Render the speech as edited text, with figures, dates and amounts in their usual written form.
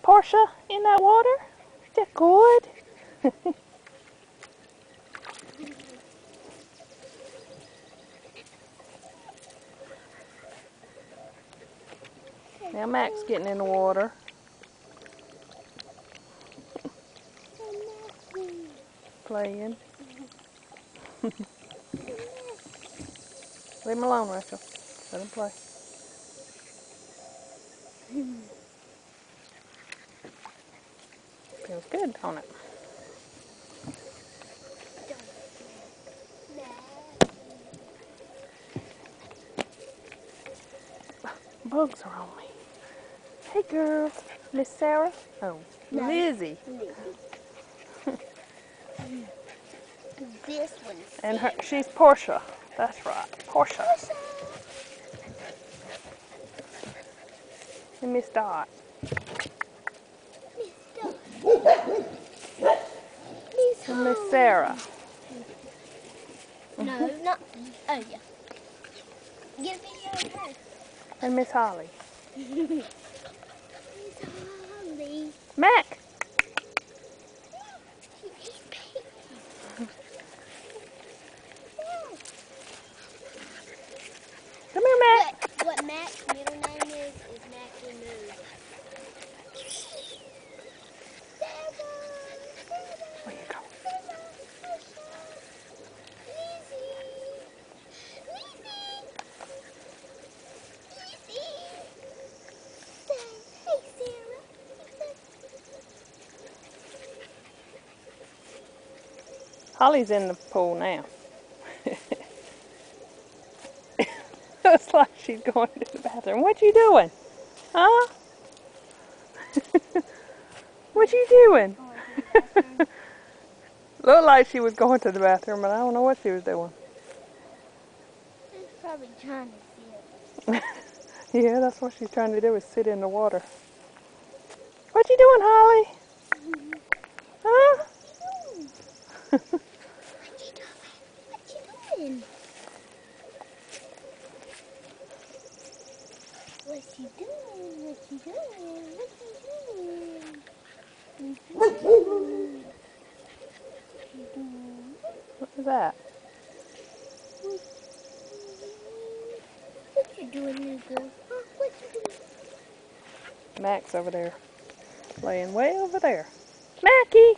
that Portia in that water? Is that good? Now Mac's getting in the water. Playing. Leave him alone, Rachel. Let him play. Feels good, don't it? Bugs are on me. Hey, girls. Miss Sarah? Oh, No. Lizzie. This one's And she's Portia. That's right, Portia. And Miss Dot. And Miss Sarah. No, not. Oh, yeah. Get a video of her. And Miss Holly. Miss Holly. Mac! Come here, Mac. What Mac's middle name is Mackie Moo. Where you go? Holly's in the pool now. Looks like she's going to the bathroom. What you doing? Huh? What you doing? Looked like she was going to the bathroom, but I don't know what she was doing. She's probably trying to sit. Yeah, that's what she's trying to do, is sit in the water. What you doing, Holly? Huh? What you doing? What you doing? What you doing? What you doing? What is that? What you doing, Luca? Huh? What you doing? Mac's over there, laying way over there. Mackie!